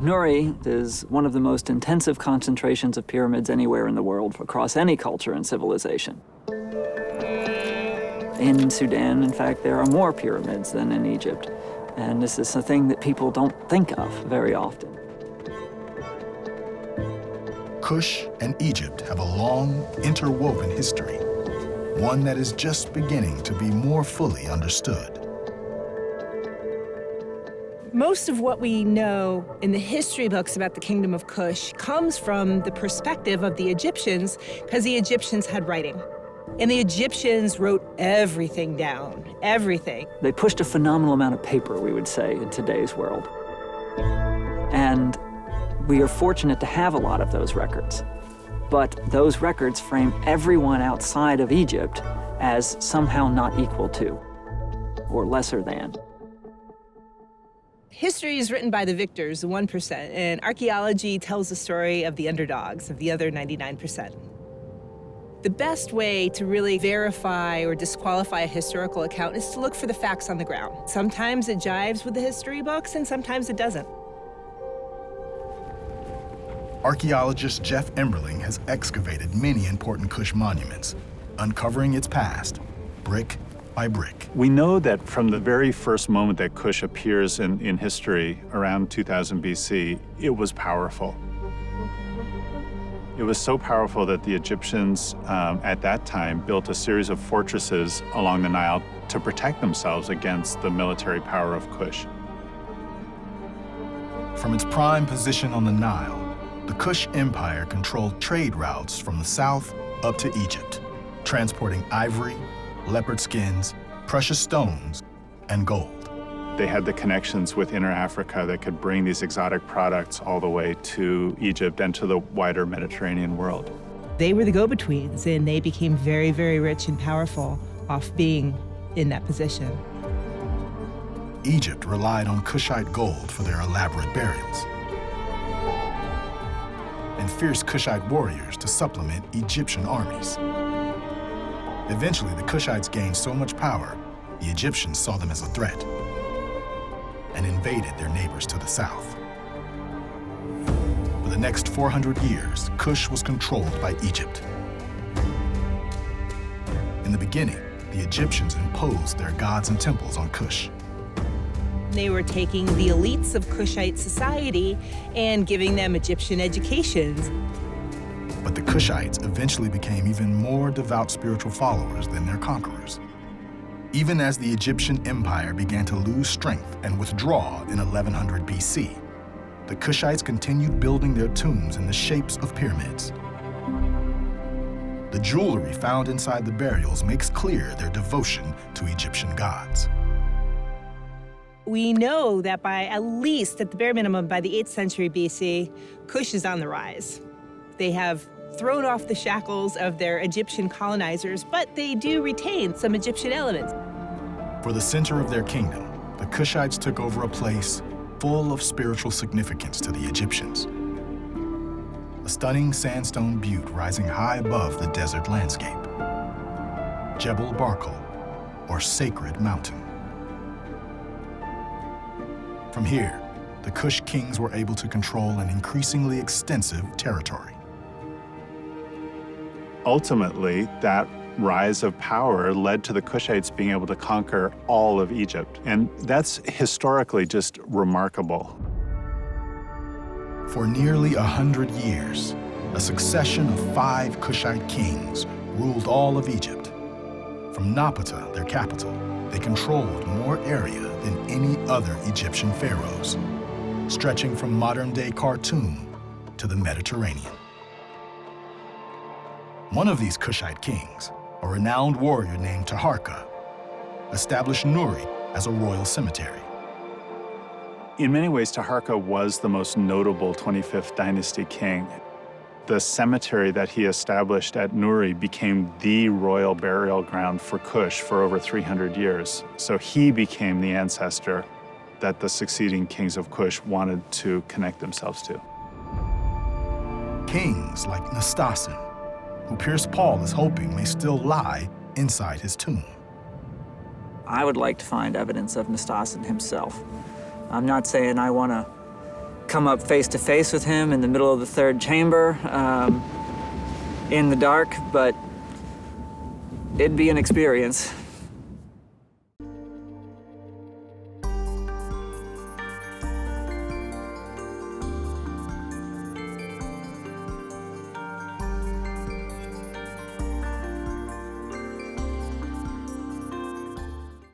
Nuri is one of the most intensive concentrations of pyramids anywhere in the world, across any culture and civilization. In Sudan, in fact, there are more pyramids than in Egypt, and this is a thing that people don't think of very often. Kush and Egypt have a long, interwoven history, one that is just beginning to be more fully understood. Most of what we know in the history books about the Kingdom of Kush comes from the perspective of the Egyptians, because the Egyptians had writing. And the Egyptians wrote everything down, everything. They pushed a phenomenal amount of paper, we would say, in today's world. And we are fortunate to have a lot of those records. But those records frame everyone outside of Egypt as somehow not equal to or lesser than. History is written by the victors, the 1%, and archaeology tells the story of the underdogs, of the other 99%. The best way to really verify or disqualify a historical account is to look for the facts on the ground. Sometimes it jives with the history books, and sometimes it doesn't. Archaeologist Jeff Emberling has excavated many important Kush monuments, uncovering its past, brick by brick. We know that from the very first moment that Kush appears in history, around 2000 BC, it was powerful. It was so powerful that the Egyptians at that time built a series of fortresses along the Nile to protect themselves against the military power of Kush. From its prime position on the Nile, the Kush Empire controlled trade routes from the south up to Egypt, transporting ivory, leopard skins, precious stones, and gold. They had the connections with Inner Africa that could bring these exotic products all the way to Egypt and to the wider Mediterranean world. They were the go-betweens, and they became very, very rich and powerful off being in that position. Egypt relied on Kushite gold for their elaborate burials, and fierce Kushite warriors to supplement Egyptian armies. Eventually, the Kushites gained so much power, the Egyptians saw them as a threat and invaded their neighbors to the south. For the next 400 years, Kush was controlled by Egypt. In the beginning, the Egyptians imposed their gods and temples on Kush. They were taking the elites of Kushite society and giving them Egyptian educations. But the Kushites eventually became even more devout spiritual followers than their conquerors. Even as the Egyptian empire began to lose strength and withdraw in 1100 BC, the Kushites continued building their tombs in the shapes of pyramids. The jewelry found inside the burials makes clear their devotion to Egyptian gods. We know that by at least, at the bare minimum, by the 8th century BC, Kush is on the rise. They have thrown off the shackles of their Egyptian colonizers, but they do retain some Egyptian elements. For the center of their kingdom, the Kushites took over a place full of spiritual significance to the Egyptians. A stunning sandstone butte rising high above the desert landscape. Jebel Barkal, or Sacred Mountain. From here, the Kush kings were able to control an increasingly extensive territory. Ultimately, that rise of power led to the Kushites being able to conquer all of Egypt. And that's historically just remarkable. For nearly 100 years, a succession of 5 Kushite kings ruled all of Egypt. From Napata, their capital, they controlled more area than any other Egyptian pharaohs, stretching from modern-day Khartoum to the Mediterranean. One of these Kushite kings, a renowned warrior named Taharqa, established Nuri as a royal cemetery. In many ways, Taharqa was the most notable 25th dynasty king. The cemetery that he established at Nuri became the royal burial ground for Kush for over 300 years. So he became the ancestor that the succeeding kings of Kush wanted to connect themselves to. Kings like Nastasin, who Pierce Paul is hoping may still lie inside his tomb. I would like to find evidence of Nastasin himself. I'm not saying I want to come up face to face with him in the middle of the third chamber in the dark, but it'd be an experience.